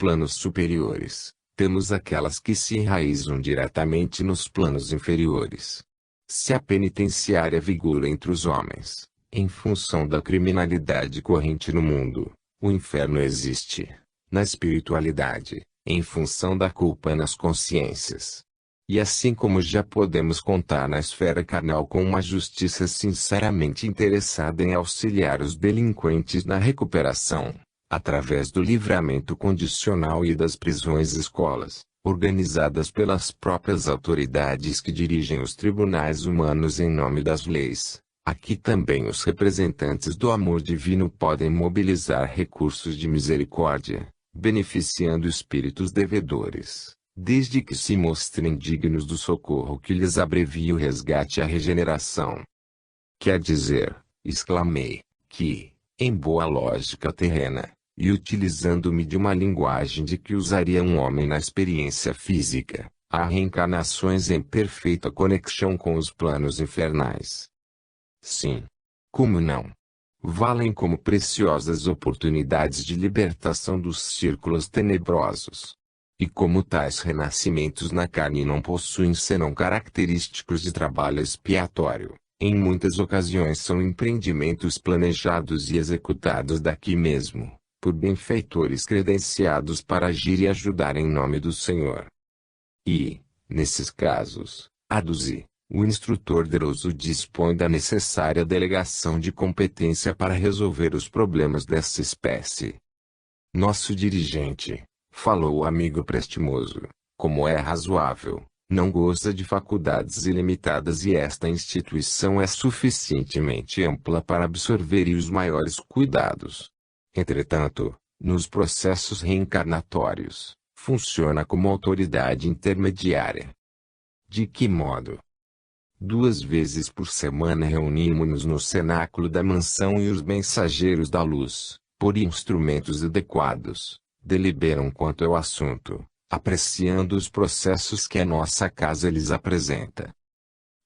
planos superiores, temos aquelas que se enraizam diretamente nos planos inferiores. Se a penitenciária vigora entre os homens, em função da criminalidade corrente no mundo, o inferno existe. Na espiritualidade, em função da culpa nas consciências. E assim como já podemos contar na esfera carnal com uma justiça sinceramente interessada em auxiliar os delinquentes na recuperação, através do livramento condicional e das prisões-escolas, organizadas pelas próprias autoridades que dirigem os tribunais humanos em nome das leis, aqui também os representantes do amor divino podem mobilizar recursos de misericórdia, beneficiando espíritos devedores, desde que se mostrem dignos do socorro que lhes abrevie o resgate e a regeneração. Quer dizer, exclamei, que, em boa lógica terrena, e utilizando-me de uma linguagem de que usaria um homem na experiência física, há reencarnações em perfeita conexão com os planos infernais. Sim. Como não? Valem como preciosas oportunidades de libertação dos círculos tenebrosos. E como tais renascimentos na carne não possuem senão característicos de trabalho expiatório, em muitas ocasiões são empreendimentos planejados e executados daqui mesmo, por benfeitores credenciados para agir e ajudar em nome do Senhor. E, nesses casos, aduzi, o instrutor deroso dispõe da necessária delegação de competência para resolver os problemas dessa espécie. Nosso dirigente, falou o amigo prestimoso, como é razoável, não goza de faculdades ilimitadas e esta instituição é suficientemente ampla para absorver os maiores cuidados. Entretanto, nos processos reencarnatórios, funciona como autoridade intermediária. De que modo? 2 vezes por semana reunimos-nos no cenáculo da mansão e os mensageiros da luz, por instrumentos adequados, deliberam quanto ao assunto, apreciando os processos que a nossa casa lhes apresenta.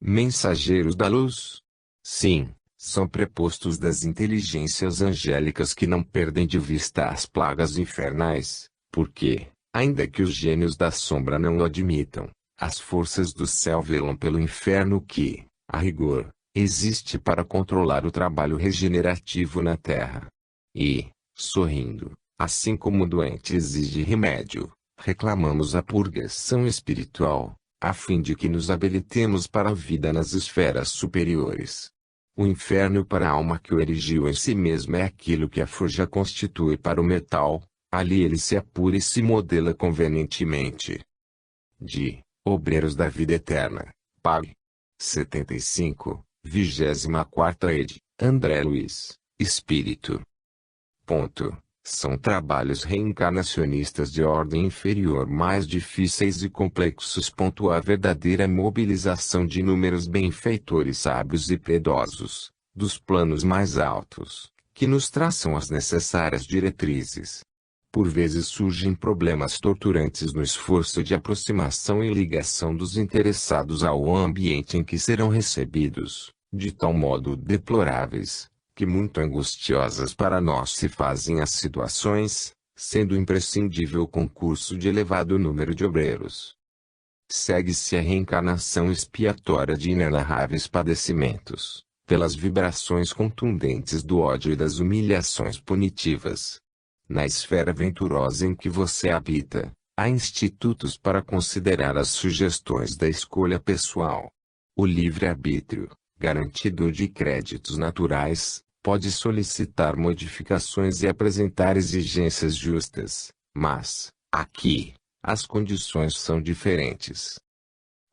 Mensageiros da luz? Sim, são prepostos das inteligências angélicas que não perdem de vista as plagas infernais, porque, ainda que os gênios da sombra não o admitam, as forças do céu velam pelo inferno que, a rigor, existe para controlar o trabalho regenerativo na terra. E, sorrindo, assim como o doente exige remédio, reclamamos a purgação espiritual, a fim de que nos habilitemos para a vida nas esferas superiores. O inferno para a alma que o erigiu em si mesmo é aquilo que a forja constitui para o metal, ali ele se apura e se modela convenientemente. De Obreiros da Vida Eterna, Pag. 75, 24ª ed., André Luiz, Espírito. Ponto. São trabalhos reencarnacionistas de ordem inferior mais difíceis e complexos. A verdadeira mobilização de inúmeros benfeitores sábios e piedosos, dos planos mais altos, que nos traçam as necessárias diretrizes. Por vezes surgem problemas torturantes no esforço de aproximação e ligação dos interessados ao ambiente em que serão recebidos, de tal modo deploráveis, que muito angustiosas para nós se fazem as situações, sendo imprescindível o concurso de elevado número de obreiros. Segue-se a reencarnação expiatória de inenarráveis padecimentos, pelas vibrações contundentes do ódio e das humilhações punitivas. Na esfera venturosa em que você habita, há institutos para considerar as sugestões da escolha pessoal. O livre-arbítrio, garantidor de créditos naturais, pode solicitar modificações e apresentar exigências justas, mas, aqui, as condições são diferentes.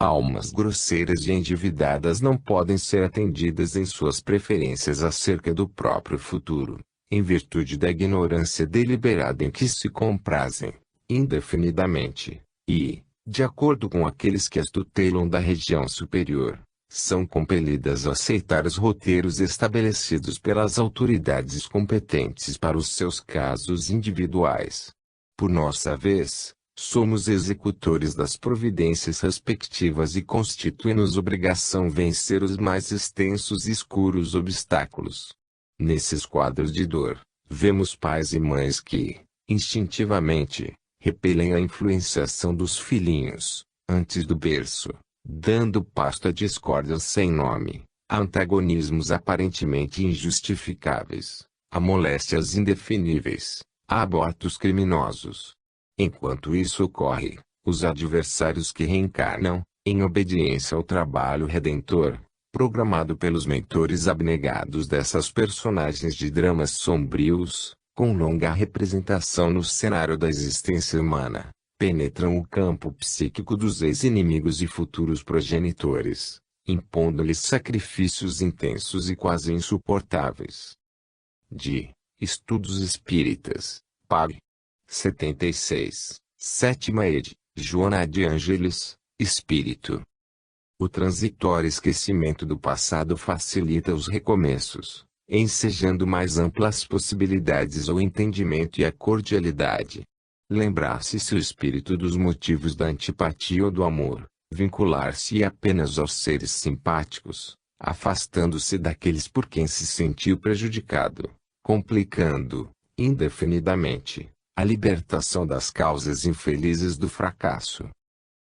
Almas grosseiras e endividadas não podem ser atendidas em suas preferências acerca do próprio futuro, em virtude da ignorância deliberada em que se comprazem, indefinidamente, e, de acordo com aqueles que as tutelam da região superior, são compelidas a aceitar os roteiros estabelecidos pelas autoridades competentes para os seus casos individuais. Por nossa vez, somos executores das providências respectivas e constitui-nos obrigação vencer os mais extensos e escuros obstáculos. Nesses quadros de dor, vemos pais e mães que, instintivamente, repelem a influenciação dos filhinhos, antes do berço, dando pasto a discórdias sem nome, a antagonismos aparentemente injustificáveis, a moléstias indefiníveis, a abortos criminosos. Enquanto isso ocorre, os adversários que reencarnam, em obediência ao trabalho redentor, programado pelos mentores abnegados dessas personagens de dramas sombrios, com longa representação no cenário da existência humana, penetram o campo psíquico dos ex-inimigos e futuros progenitores, impondo-lhes sacrifícios intensos e quase insuportáveis. De Estudos Espíritas, Pag. 76, Sétima ed., Joana de Ângeles, Espírito. O transitório esquecimento do passado facilita os recomeços, ensejando mais amplas possibilidades ao entendimento e à cordialidade. Lembrar-se o espírito dos motivos da antipatia ou do amor, vincular-se apenas aos seres simpáticos, afastando-se daqueles por quem se sentiu prejudicado, complicando, indefinidamente, a libertação das causas infelizes do fracasso.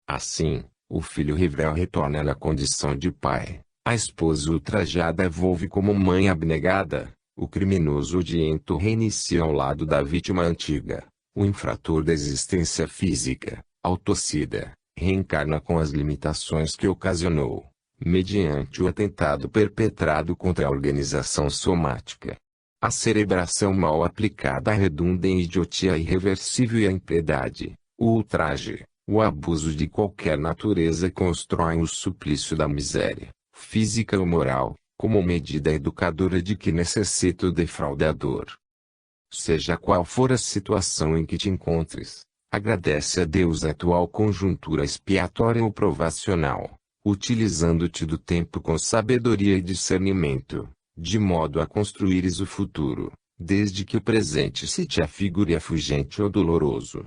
Assim, o filho rebelde retorna na condição de pai, a esposa ultrajada volve como mãe abnegada, o criminoso odiento reinicia ao lado da vítima antiga, o infrator da existência física, autocida, reencarna com as limitações que ocasionou, mediante o atentado perpetrado contra a organização somática. A cerebração mal aplicada redunda em idiotia irreversível e a impiedade, o ultraje, o abuso de qualquer natureza constroem o suplício da miséria, física ou moral, como medida educadora de que necessita o defraudador. Seja qual for a situação em que te encontres, agradece a Deus a atual conjuntura expiatória ou provacional, utilizando-te do tempo com sabedoria e discernimento, de modo a construires o futuro, desde que o presente se te afigure afugente ou doloroso.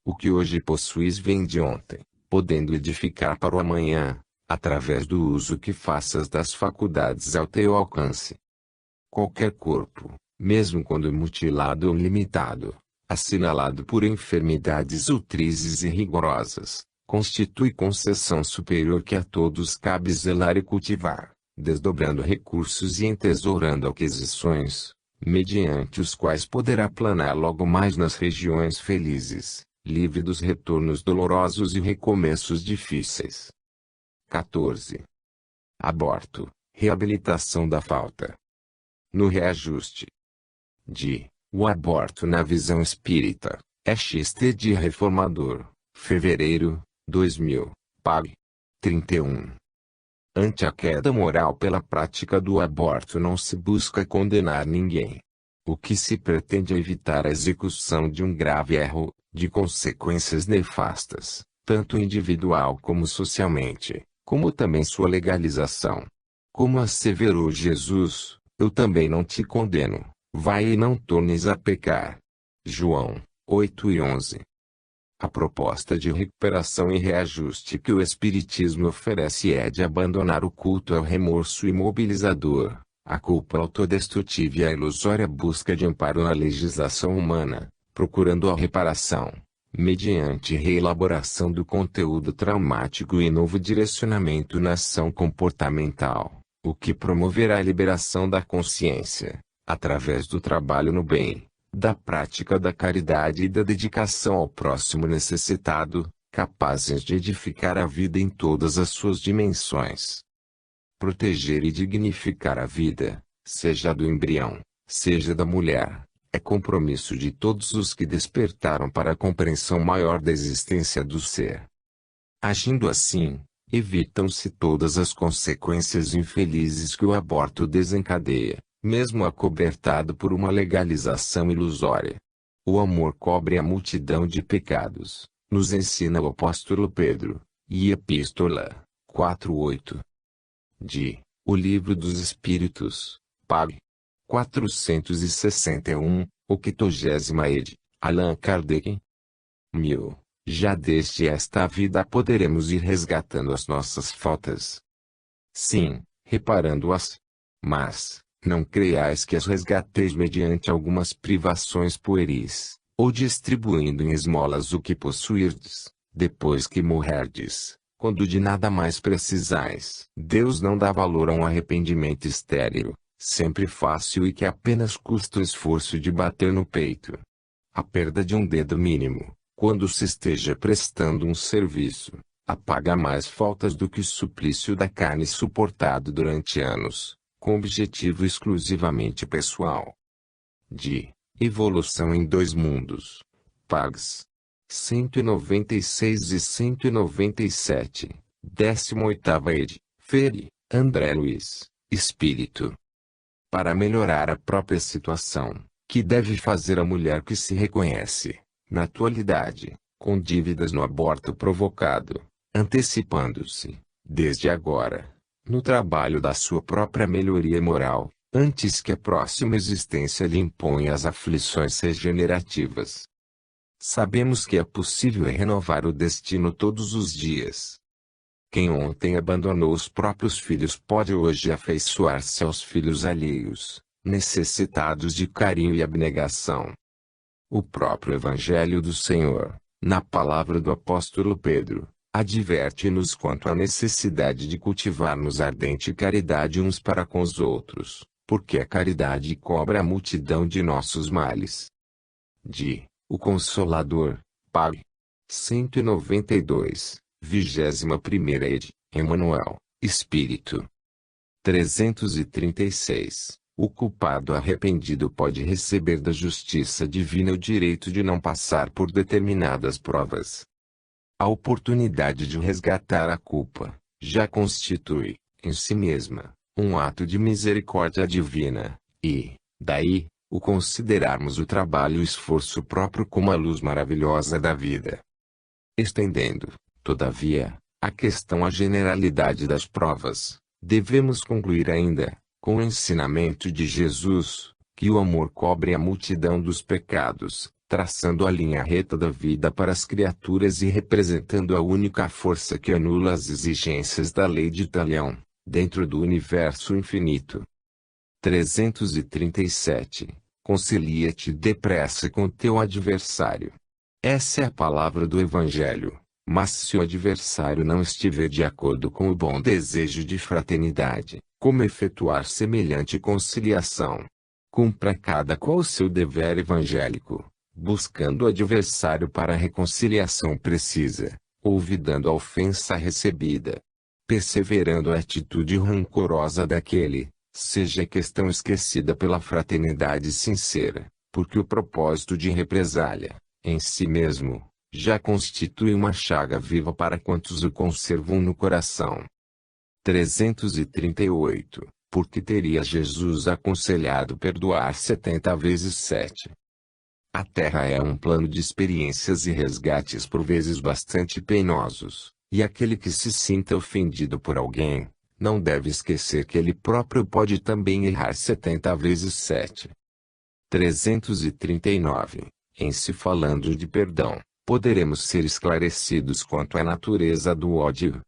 O que hoje possuis vem de ontem, podendo edificar para o amanhã, através do uso que faças das faculdades ao teu alcance. Qualquer corpo, mesmo quando mutilado ou limitado, assinalado por enfermidades outrizes e rigorosas, constitui concessão superior que a todos cabe zelar e cultivar, desdobrando recursos e entesourando aquisições, mediante os quais poderá planar logo mais nas regiões felizes, livre dos retornos dolorosos e recomeços difíceis. 14. Aborto, reabilitação da falta. No reajuste de O Aborto na Visão Espírita, XT de Reformador, fevereiro, 2000, Pag. 31. Ante a queda moral pela prática do aborto não se busca condenar ninguém. O que se pretende é evitar a execução de um grave erro, de consequências nefastas, tanto individual como socialmente, como também sua legalização. Como asseverou Jesus, eu também não te condeno, vai e não tornes a pecar. João 8:11. A proposta de recuperação e reajuste que o Espiritismo oferece é de abandonar o culto ao remorso imobilizador, a culpa autodestrutiva e a ilusória busca de amparo na legislação humana, procurando a reparação, mediante reelaboração do conteúdo traumático e novo direcionamento na ação comportamental, o que promoverá a liberação da consciência, através do trabalho no bem, da prática da caridade e da dedicação ao próximo necessitado, capazes de edificar a vida em todas as suas dimensões. Proteger e dignificar a vida, seja do embrião, seja da mulher, é compromisso de todos os que despertaram para a compreensão maior da existência do ser. Agindo assim, evitam-se todas as consequências infelizes que o aborto desencadeia, mesmo acobertado por uma legalização ilusória. O amor cobre a multidão de pecados, nos ensina o apóstolo Pedro, e Epístola 4:8. De O Livro dos Espíritos, Pag. 461, 80ª ed., Allan Kardec. 1000. Já desde esta vida poderemos ir resgatando as nossas faltas. Sim, reparando-as. Mas, não creiais que as resgateis mediante algumas privações pueris, ou distribuindo em esmolas o que possuirdes, depois que morrerdes, quando de nada mais precisais. Deus não dá valor a um arrependimento estéril, sempre fácil e que apenas custa o esforço de bater no peito. A perda de um dedo mínimo, quando se esteja prestando um serviço, apaga mais faltas do que o suplício da carne suportado durante anos, com objetivo exclusivamente pessoal. De Evolução em Dois Mundos. Pags. 196 e 197. 18ª ed. Fere, André Luiz, Espírito. Para melhorar a própria situação, que deve fazer a mulher que se reconhece, na atualidade, com dívidas no aborto provocado, antecipando-se, desde agora, no trabalho da sua própria melhoria moral, antes que a próxima existência lhe imponha as aflições regenerativas. Sabemos que é possível renovar o destino todos os dias. Quem ontem abandonou os próprios filhos pode hoje afeiçoar-se aos filhos alheios, necessitados de carinho e abnegação. O próprio Evangelho do Senhor, na palavra do apóstolo Pedro, adverte-nos quanto à necessidade de cultivarmos ardente caridade uns para com os outros, porque a caridade cobre a multidão de nossos males. O Consolador, Pag. 192, 21ª ed. Emmanuel, Espírito. 336. O culpado arrependido pode receber da justiça divina o direito de não passar por determinadas provas. A oportunidade de resgatar a culpa, já constitui, em si mesma, um ato de misericórdia divina, e, daí, o considerarmos o trabalho e o esforço próprio como a luz maravilhosa da vida. Estendendo, todavia, a questão à generalidade das provas, devemos concluir ainda, com o ensinamento de Jesus, que o amor cobre a multidão dos pecados, traçando a linha reta da vida para as criaturas e representando a única força que anula as exigências da lei de Talião, dentro do universo infinito. 337. Concilia-te depressa com teu adversário. Essa é a palavra do Evangelho, mas se o adversário não estiver de acordo com o bom desejo de fraternidade, como efetuar semelhante conciliação? Cumpra cada qual o seu dever evangélico, buscando o adversário para a reconciliação precisa, olvidando a ofensa recebida, perseverando a atitude rancorosa daquele, seja a questão esquecida pela fraternidade sincera, porque o propósito de represália, em si mesmo, já constitui uma chaga viva para quantos o conservam no coração. 338. Porque teria Jesus aconselhado perdoar 70 vezes 7? A Terra é um plano de experiências e resgates por vezes bastante penosos, e aquele que se sinta ofendido por alguém, não deve esquecer que ele próprio pode também errar 70 vezes 7. 339. Em se falando de perdão, poderemos ser esclarecidos quanto à natureza do ódio.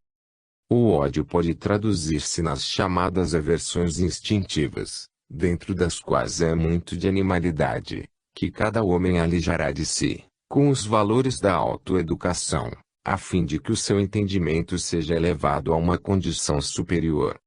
O ódio pode traduzir-se nas chamadas aversões instintivas, dentro das quais é muito de animalidade, que cada homem alijará de si, com os valores da autoeducação, a fim de que o seu entendimento seja elevado a uma condição superior.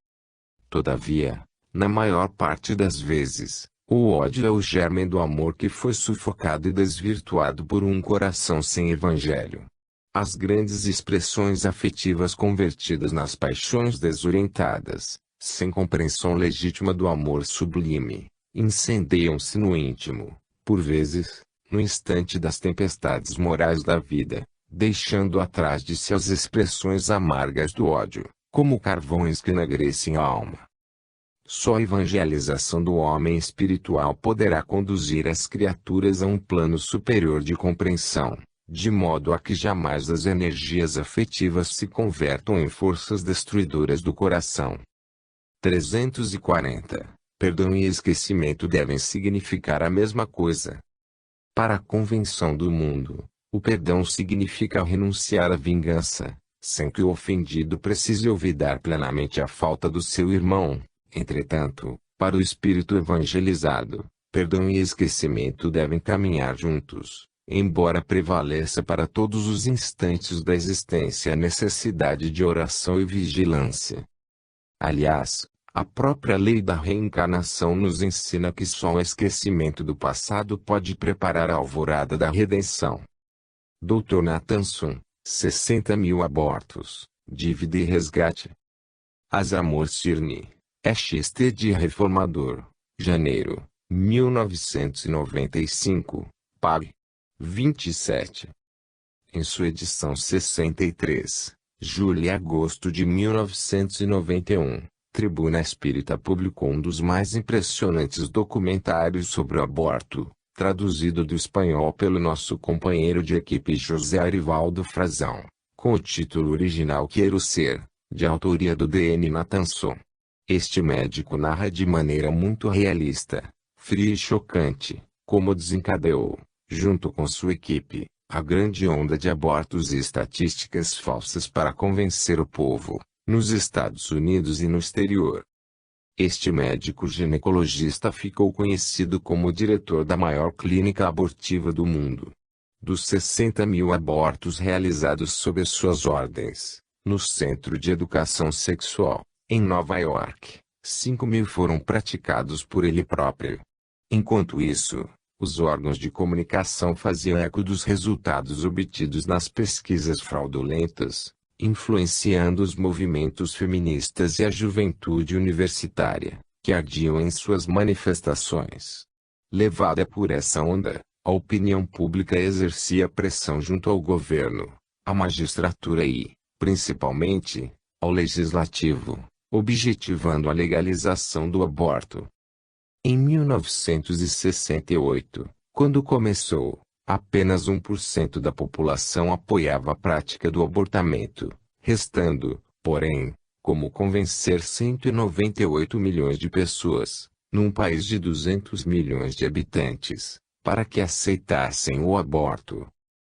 Todavia, na maior parte das vezes, o ódio é o germe do amor que foi sufocado e desvirtuado por um coração sem evangelho. As grandes expressões afetivas convertidas nas paixões desorientadas, sem compreensão legítima do amor sublime, incendeiam-se no íntimo, por vezes, no instante das tempestades morais da vida, deixando atrás de si as expressões amargas do ódio, como carvões que enegrecem a alma. Só a evangelização do homem espiritual poderá conduzir as criaturas a um plano superior de compreensão, de modo a que jamais as energias afetivas se convertam em forças destruidoras do coração. 340. Perdão e esquecimento devem significar a mesma coisa. Para a convenção do mundo, o perdão significa renunciar à vingança, sem que o ofendido precise olvidar plenamente a falta do seu irmão. Entretanto, para o espírito evangelizado, perdão e esquecimento devem caminhar juntos, embora prevaleça para todos os instantes da existência a necessidade de oração e vigilância. Aliás, a própria lei da reencarnação nos ensina que só o esquecimento do passado pode preparar a alvorada da redenção. Dr. Nathanson, 60.000 abortos, dívida e resgate. Azamor Cirne, XT de Reformador, janeiro, 1995, pág. 27. Em sua edição 63, julho e agosto de 1991, Tribuna Espírita publicou um dos mais impressionantes documentários sobre o aborto, traduzido do espanhol pelo nosso companheiro de equipe José Arivaldo Frazão, com o título original Quero Ser, de autoria do D.N. Nathanson. Este médico narra de maneira muito realista, fria e chocante, como desencadeou, junto com sua equipe, a grande onda de abortos e estatísticas falsas para convencer o povo, nos Estados Unidos e no exterior. Este médico ginecologista ficou conhecido como diretor da maior clínica abortiva do mundo. Dos 60.000 abortos realizados sob as suas ordens, no Centro de Educação Sexual, em Nova York, 5.000 foram praticados por ele próprio. Enquanto isso, os órgãos de comunicação faziam eco dos resultados obtidos nas pesquisas fraudulentas, influenciando os movimentos feministas e a juventude universitária, que ardiam em suas manifestações. Levada por essa onda, a opinião pública exercia pressão junto ao governo, à magistratura e, principalmente, ao legislativo, objetivando a legalização do aborto. Em 1968, quando começou, apenas 1% da população apoiava a prática do abortamento, restando, porém, como convencer 198 milhões de pessoas, num país de 200 milhões de habitantes, para que aceitassem o aborto.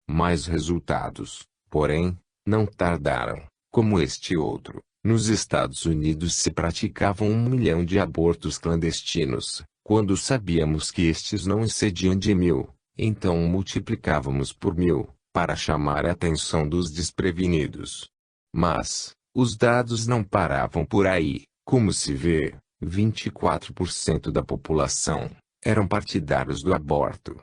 Mais resultados, porém, não tardaram, como este outro. Nos Estados Unidos se praticavam 1 milhão de abortos clandestinos. Quando sabíamos que estes não excediam de 1.000, então multiplicávamos por 1.000, para chamar a atenção dos desprevenidos. Mas, os dados não paravam por aí. Como se vê, 24% da população eram partidários do aborto.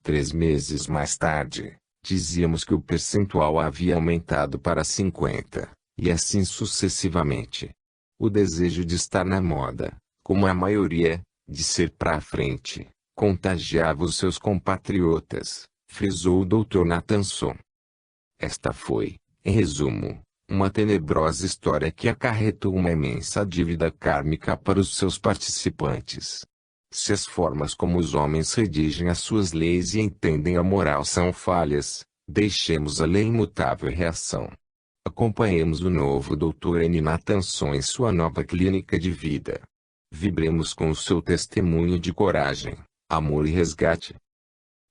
3 meses mais tarde, dizíamos que o percentual havia aumentado para 50%. E assim sucessivamente. O desejo de estar na moda, como a maioria, de ser pra frente, contagiava os seus compatriotas, frisou o Dr. Nathanson. Esta foi, em resumo, uma tenebrosa história que acarretou uma imensa dívida kármica para os seus participantes. Se as formas como os homens redigem as suas leis e entendem a moral são falhas, deixemos a lei imutável reação. Acompanhemos o novo Dr. N. Nathanson em sua nova clínica de vida. Vibremos com o seu testemunho de coragem, amor e resgate.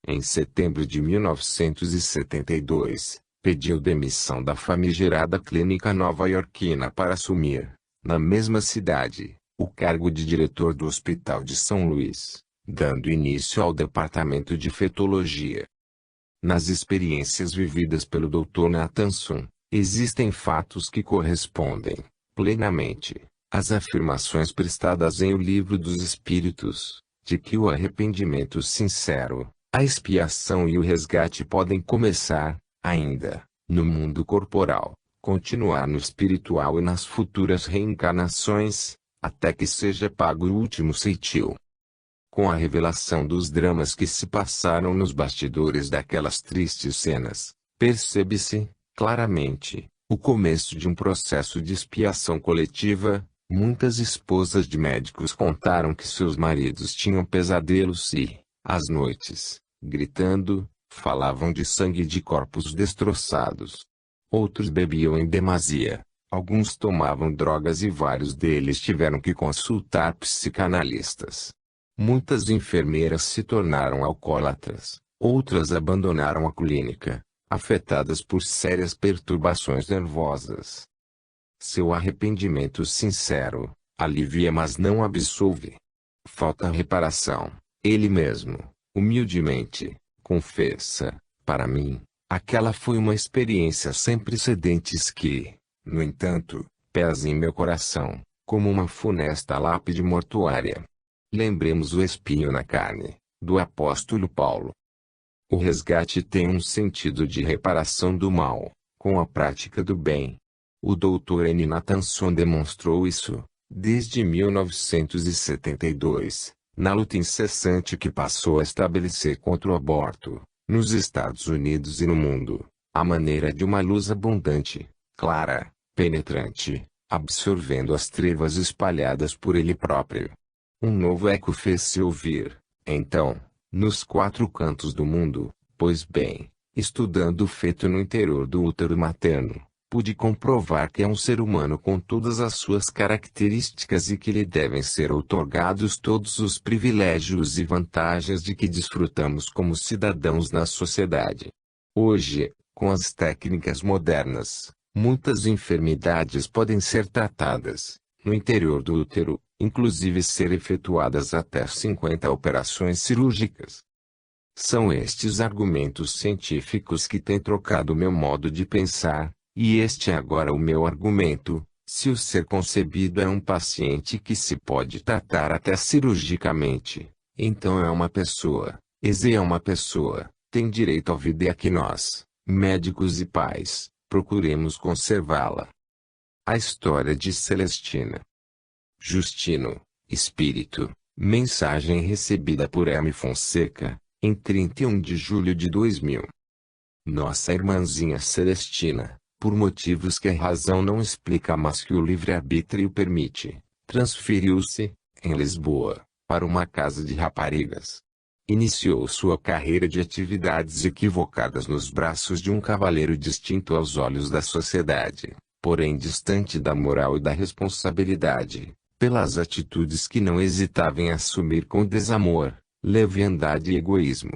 Em setembro de 1972, pediu demissão da famigerada clínica nova-iorquina para assumir, na mesma cidade, o cargo de diretor do Hospital de São Luís, dando início ao departamento de fetologia. Nas experiências vividas pelo Dr. Nathanson, existem fatos que correspondem, plenamente, às afirmações prestadas em O Livro dos Espíritos, de que o arrependimento sincero, a expiação e o resgate podem começar, ainda, no mundo corporal, continuar no espiritual e nas futuras reencarnações, até que seja pago o último ceitil. Com a revelação dos dramas que se passaram nos bastidores daquelas tristes cenas, percebe-se, claramente, o começo de um processo de expiação coletiva. Muitas esposas de médicos contaram que seus maridos tinham pesadelos e, às noites, gritando, falavam de sangue e de corpos destroçados. Outros bebiam em demasia, alguns tomavam drogas e vários deles tiveram que consultar psicanalistas. Muitas enfermeiras se tornaram alcoólatras, outras abandonaram a clínica, afetadas por sérias perturbações nervosas. Seu arrependimento sincero, alivia mas não absolve. Falta reparação, ele mesmo, humildemente, confessa, Para mim, aquela foi uma experiência sem precedentes que, no entanto, pesa em meu coração, como uma funesta lápide mortuária. Lembremos o espinho na carne, do apóstolo Paulo. O resgate tem um sentido de reparação do mal, com a prática do bem. O Dr. N. Nathanson demonstrou isso, desde 1972, na luta incessante que passou a estabelecer contra o aborto, nos Estados Unidos e no mundo, à maneira de uma luz abundante, clara, penetrante, absorvendo as trevas espalhadas por ele próprio. Um novo eco fez-se ouvir, então, nos quatro cantos do mundo. Pois bem, estudando o feto no interior do útero materno, pude comprovar que é um ser humano com todas as suas características e que lhe devem ser outorgados todos os privilégios e vantagens de que desfrutamos como cidadãos na sociedade. Hoje, com as técnicas modernas, muitas enfermidades podem ser tratadas, no interior do útero, inclusive ser efetuadas até 50 operações cirúrgicas. São estes argumentos científicos que têm trocado meu modo de pensar, e este é agora o meu argumento: se o ser concebido é um paciente que se pode tratar até cirurgicamente, então é uma pessoa, e é uma pessoa, tem direito à vida e a que nós, médicos e pais, procuremos conservá-la. A história de Celestina. Justino, Espírito, mensagem recebida por M. Fonseca, em 31 de julho de 2000. Nossa irmãzinha Celestina, por motivos que a razão não explica mas que o livre-arbítrio permite, transferiu-se, em Lisboa, para uma casa de raparigas. Iniciou sua carreira de atividades equivocadas nos braços de um cavalheiro distinto aos olhos da sociedade, porém distante da moral e da responsabilidade, pelas atitudes que não hesitava em assumir com desamor, leviandade e egoísmo.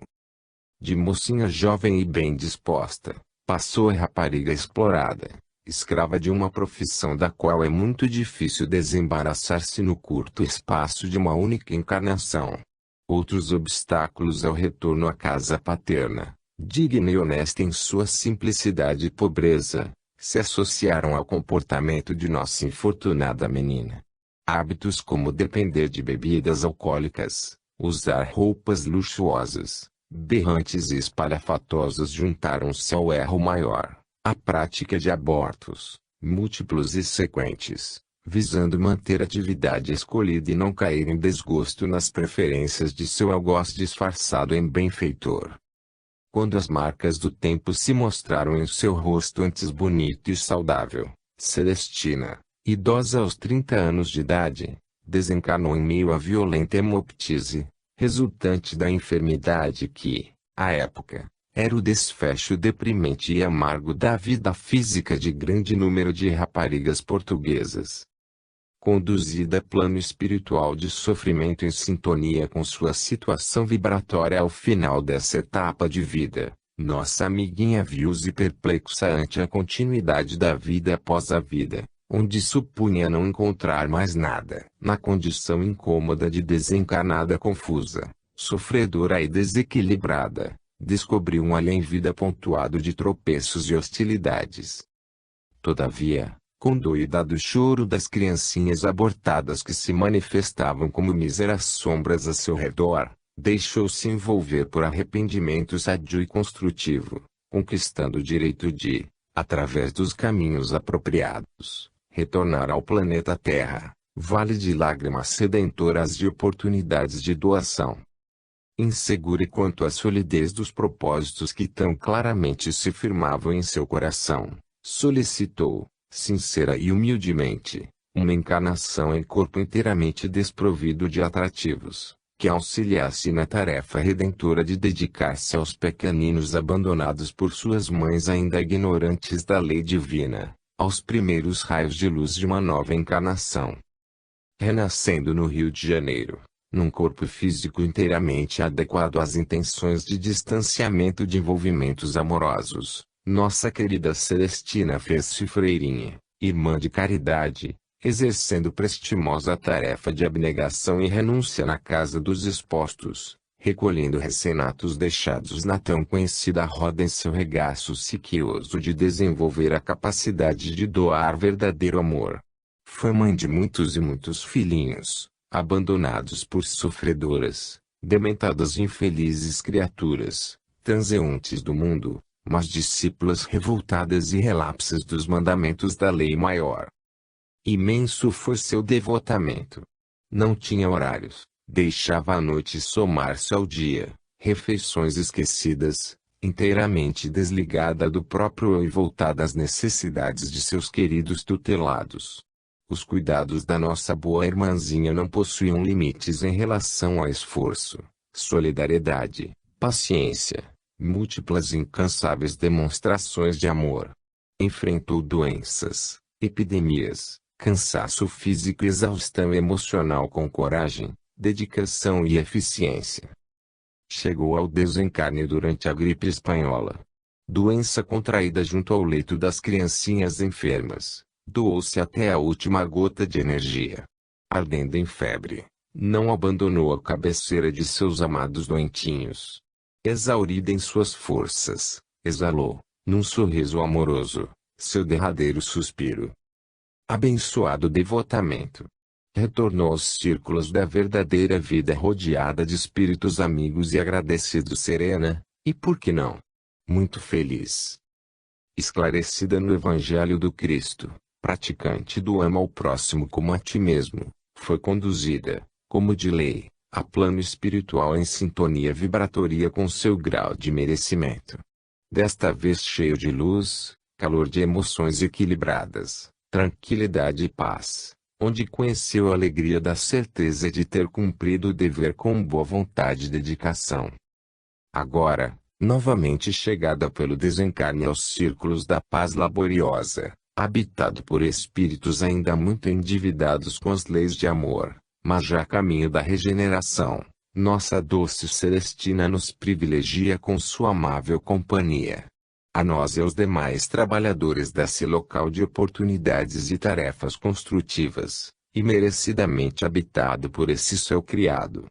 De mocinha jovem e bem disposta, passou a rapariga explorada, escrava de uma profissão da qual é muito difícil desembaraçar-se no curto espaço de uma única encarnação. Outros obstáculos ao retorno à casa paterna, digna e honesta em sua simplicidade e pobreza, se associaram ao comportamento de nossa infortunada menina. Hábitos como depender de bebidas alcoólicas, usar roupas luxuosas, berrantes e espalhafatosas juntaram-se ao erro maior, a prática de abortos, múltiplos e sequentes, visando manter a atividade escolhida e não cair em desgosto nas preferências de seu algoz disfarçado em benfeitor. Quando as marcas do tempo se mostraram em seu rosto antes bonito e saudável, Celestina, idosa aos 30 anos de idade, desencarnou em meio à violenta hemoptise, resultante da enfermidade que, à época, era o desfecho deprimente e amargo da vida física de grande número de raparigas portuguesas. Conduzida a plano espiritual de sofrimento em sintonia com sua situação vibratória ao final dessa etapa de vida, nossa amiguinha viu-se perplexa ante a continuidade da vida após a vida, onde supunha não encontrar mais nada. Na condição incômoda de desencarnada confusa, sofredora e desequilibrada, descobriu um além-vida pontuado de tropeços e hostilidades. Todavia, com doidado choro das criancinhas abortadas que se manifestavam como míseras sombras a seu redor, deixou-se envolver por arrependimento sadio e construtivo, conquistando o direito de, através dos caminhos apropriados, retornar ao planeta Terra, vale de lágrimas redentoras e oportunidades de doação. Insegura quanto à solidez dos propósitos que tão claramente se firmavam em seu coração, solicitou, sincera e humildemente, uma encarnação em corpo inteiramente desprovido de atrativos, que auxiliasse na tarefa redentora de dedicar-se aos pequeninos abandonados por suas mães ainda ignorantes da lei divina, aos primeiros raios de luz de uma nova encarnação. Renascendo no Rio de Janeiro, num corpo físico inteiramente adequado às intenções de distanciamento de envolvimentos amorosos, nossa querida Celestina fez-se freirinha, irmã de caridade, exercendo prestimosa tarefa de abnegação e renúncia na casa dos expostos, recolhendo recém-natos deixados na tão conhecida roda em seu regaço sequioso de desenvolver a capacidade de doar verdadeiro amor. Foi mãe de muitos e muitos filhinhos, abandonados por sofredoras, dementadas e infelizes criaturas, transeuntes do mundo, mas discípulas revoltadas e relapsas dos mandamentos da lei maior. Imenso foi seu devotamento. Não tinha horários, deixava a noite somar-se ao dia, refeições esquecidas, inteiramente desligada do próprio eu e voltada às necessidades de seus queridos tutelados. Os cuidados da nossa boa irmãzinha não possuíam limites em relação ao esforço, solidariedade, paciência, múltiplas e incansáveis demonstrações de amor. Enfrentou doenças, epidemias, cansaço físico e exaustão emocional com coragem, dedicação e eficiência. Chegou ao desencarne durante a gripe espanhola. Doença contraída junto ao leito das criancinhas enfermas, doou-se até a última gota de energia. Ardendo em febre, não abandonou a cabeceira de seus amados doentinhos. Exaurida em suas forças, exalou, num sorriso amoroso, seu derradeiro suspiro. Abençoado devotamento. Retornou aos círculos da verdadeira vida rodeada de espíritos amigos e agradecido serena, e por que não? Muito feliz. Esclarecida no Evangelho do Cristo, praticante do ama ao próximo como a ti mesmo, foi conduzida, como de lei, a plano espiritual em sintonia vibratória com seu grau de merecimento. Desta vez cheio de luz, calor de emoções equilibradas, tranquilidade e paz, onde conheceu a alegria da certeza de ter cumprido o dever com boa vontade e dedicação. Agora, novamente chegada pelo desencarne aos círculos da paz laboriosa, habitado por espíritos ainda muito endividados com as leis de amor, mas já a caminho da regeneração, nossa doce Celestina nos privilegia com sua amável companhia. A nós e aos demais trabalhadores desse local de oportunidades e tarefas construtivas, e merecidamente habitado por esse seu criado.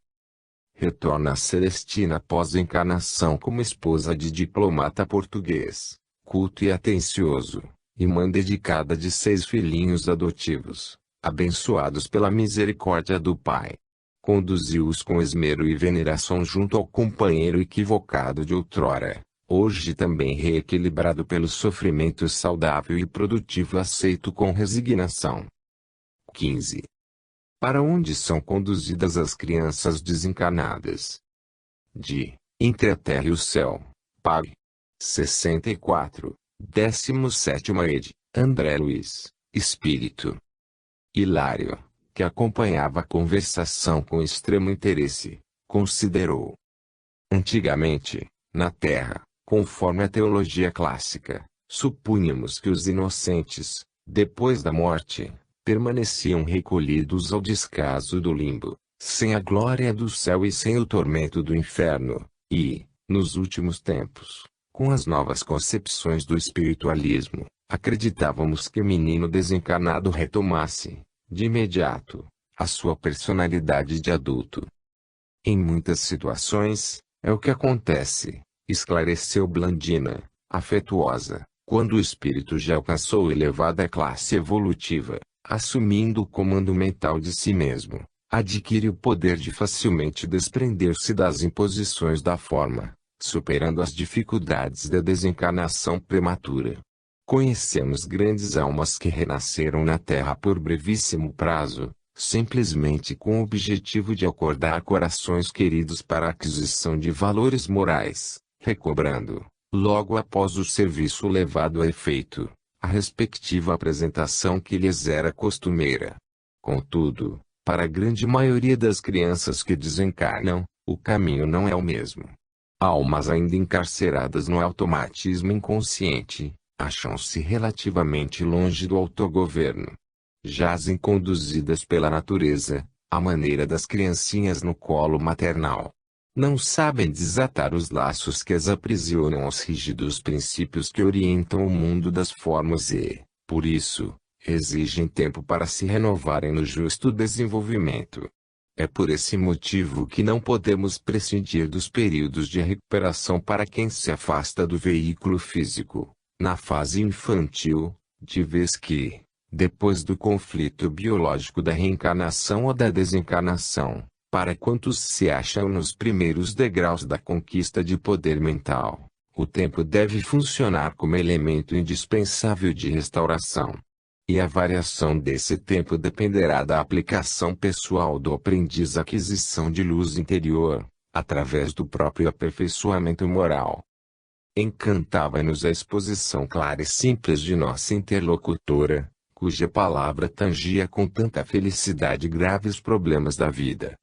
Retorna a Celestina após a encarnação como esposa de diplomata português, culto e atencioso, e mãe dedicada de 6 filhinhos adotivos, abençoados pela misericórdia do Pai. Conduziu-os com esmero e veneração junto ao companheiro equivocado de outrora, hoje também reequilibrado pelo sofrimento saudável e produtivo aceito com resignação. 15. Para onde são conduzidas as crianças desencarnadas? De Entre a Terra e o Céu, Pag. 64, 17ª ed. André Luiz, Espírito. Hilário, que acompanhava a conversação com extremo interesse, considerou. Antigamente, na Terra, conforme a teologia clássica, supunhamos que os inocentes, depois da morte, permaneciam recolhidos ao descaso do limbo, sem a glória do céu e sem o tormento do inferno, e, nos últimos tempos, com as novas concepções do espiritualismo, acreditávamos que o menino desencarnado retomasse, de imediato, a sua personalidade de adulto. Em muitas situações, é o que acontece, esclareceu Blandina, afetuosa, quando o espírito já alcançou elevada classe evolutiva, assumindo o comando mental de si mesmo, adquire o poder de facilmente desprender-se das imposições da forma, superando as dificuldades da desencarnação prematura. Conhecemos grandes almas que renasceram na Terra por brevíssimo prazo, simplesmente com o objetivo de acordar corações queridos para a aquisição de valores morais, recobrando, logo após o serviço levado a efeito, a respectiva apresentação que lhes era costumeira. Contudo, para a grande maioria das crianças que desencarnam, o caminho não é o mesmo. Almas ainda encarceradas no automatismo inconsciente, acham-se relativamente longe do autogoverno. Jazem conduzidas pela natureza, à maneira das criancinhas no colo maternal. Não sabem desatar os laços que as aprisionam aos rígidos princípios que orientam o mundo das formas e, por isso, exigem tempo para se renovarem no justo desenvolvimento. É por esse motivo que não podemos prescindir dos períodos de recuperação para quem se afasta do veículo físico, na fase infantil, de vez que, depois do conflito biológico da reencarnação ou da desencarnação, para quantos se acham nos primeiros degraus da conquista de poder mental, o tempo deve funcionar como elemento indispensável de restauração. E a variação desse tempo dependerá da aplicação pessoal do aprendiz à aquisição de luz interior, através do próprio aperfeiçoamento moral. Encantava-nos a exposição clara e simples de nossa interlocutora, cuja palavra tangia com tanta felicidade graves problemas da vida.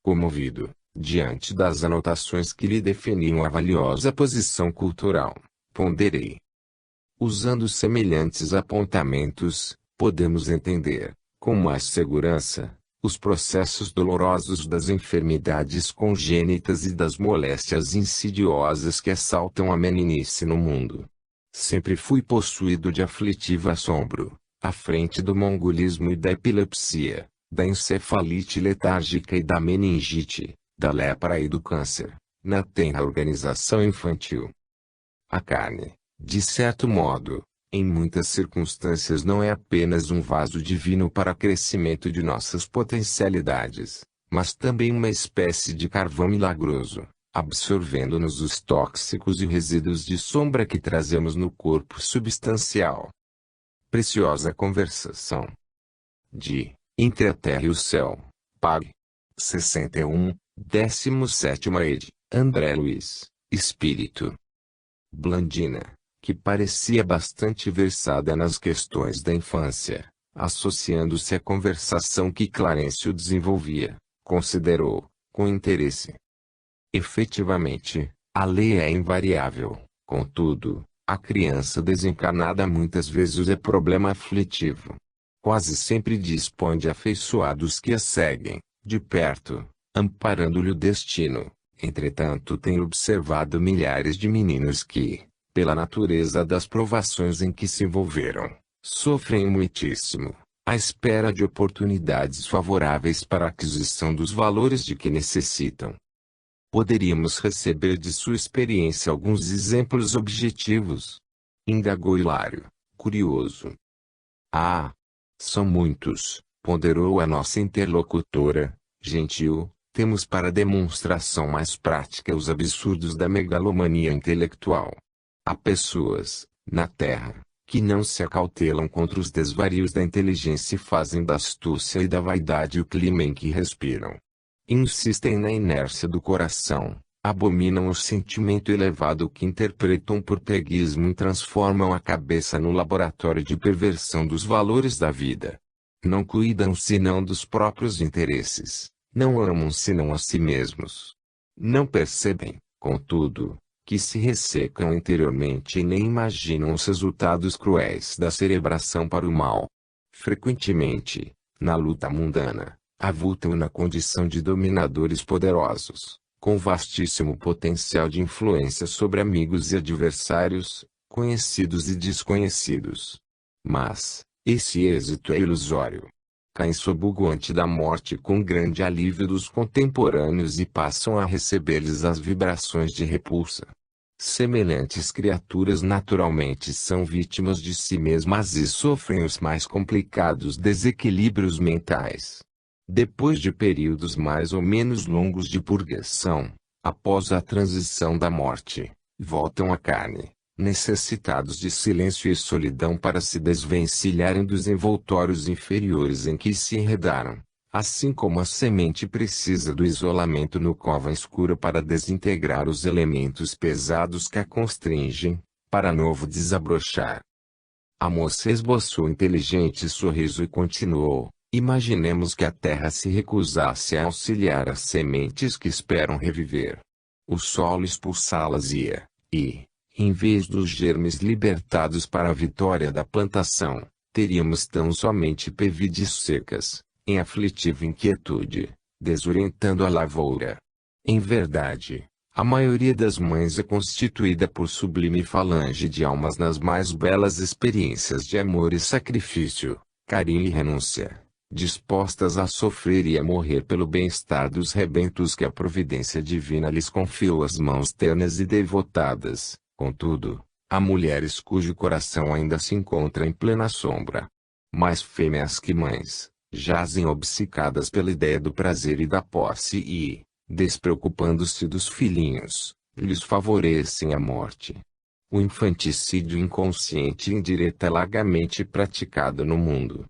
Comovido, diante das anotações que lhe definiam a valiosa posição cultural, ponderei. Usando semelhantes apontamentos, podemos entender, com mais segurança, os processos dolorosos das enfermidades congênitas e das moléstias insidiosas que assaltam a meninice no mundo. Sempre fui possuído de aflitivo assombro, à frente do mongolismo e da epilepsia, da encefalite letárgica e da meningite, da lepra e do câncer, na tenra organização infantil. A carne, de certo modo, em muitas circunstâncias não é apenas um vaso divino para crescimento de nossas potencialidades, mas também uma espécie de carvão milagroso, absorvendo-nos os tóxicos e resíduos de sombra que trazemos no corpo substancial. Preciosa conversação. Entre a Terra e o Céu, Pag. 61, 17ª ed. André Luiz, Espírito. Blandina, que parecia bastante versada nas questões da infância, associando-se à conversação que Clarencio desenvolvia, considerou, com interesse. Efetivamente, a lei é invariável, contudo, a criança desencarnada muitas vezes é problema aflitivo. Quase sempre dispõe de afeiçoados que a seguem, de perto, amparando-lhe o destino. Entretanto, tenho observado milhares de meninos que, pela natureza das provações em que se envolveram, sofrem muitíssimo, à espera de oportunidades favoráveis para a aquisição dos valores de que necessitam. Poderíamos receber de sua experiência alguns exemplos objetivos? Indagou Hilário, curioso. Ah! São muitos, ponderou a nossa interlocutora, gentil. Temos para demonstração mais prática os absurdos da megalomania intelectual. Há pessoas, na Terra, que não se acautelam contra os desvarios da inteligência e fazem da astúcia e da vaidade o clima em que respiram. Insistem na inércia do coração, abominam o sentimento elevado que interpretam por preguiçismo e transformam a cabeça no laboratório de perversão dos valores da vida. Não cuidam senão dos próprios interesses. Não amam senão a si mesmos. Não percebem, contudo, que se ressecam interiormente e nem imaginam os resultados cruéis da cerebração para o mal. Frequentemente, na luta mundana, avultam na condição de dominadores poderosos, com vastíssimo potencial de influência sobre amigos e adversários, conhecidos e desconhecidos. Mas, esse êxito é ilusório. Caem sob o guante da morte com grande alívio dos contemporâneos e passam a receber-lhes as vibrações de repulsa. Semelhantes criaturas naturalmente são vítimas de si mesmas e sofrem os mais complicados desequilíbrios mentais. Depois de períodos mais ou menos longos de purgação, após a transição da morte, voltam à carne, necessitados de silêncio e solidão para se desvencilharem dos envoltórios inferiores em que se enredaram, assim como a semente precisa do isolamento no cova escura para desintegrar os elementos pesados que a constringem, para novo desabrochar. A moça esboçou inteligente sorriso e continuou: imaginemos que a terra se recusasse a auxiliar as sementes que esperam reviver. O solo expulsá-las-ia, e, em vez dos germes libertados para a vitória da plantação, teríamos tão somente pevides secas, em aflitiva inquietude, desorientando a lavoura. Em verdade, a maioria das mães é constituída por sublime falange de almas nas mais belas experiências de amor e sacrifício, carinho e renúncia, dispostas a sofrer e a morrer pelo bem-estar dos rebentos que a providência divina lhes confiou às mãos ternas e devotadas. Contudo, há mulheres cujo coração ainda se encontra em plena sombra. Mais fêmeas que mães, jazem obcecadas pela ideia do prazer e da posse e, despreocupando-se dos filhinhos, lhes favorecem a morte. O infanticídio inconsciente e indireta é largamente praticado no mundo.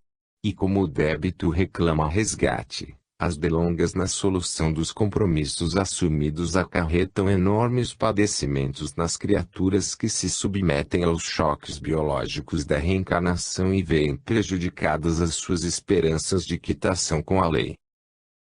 E como o débito reclama resgate, as delongas na solução dos compromissos assumidos acarretam enormes padecimentos nas criaturas que se submetem aos choques biológicos da reencarnação e veem prejudicadas as suas esperanças de quitação com a lei.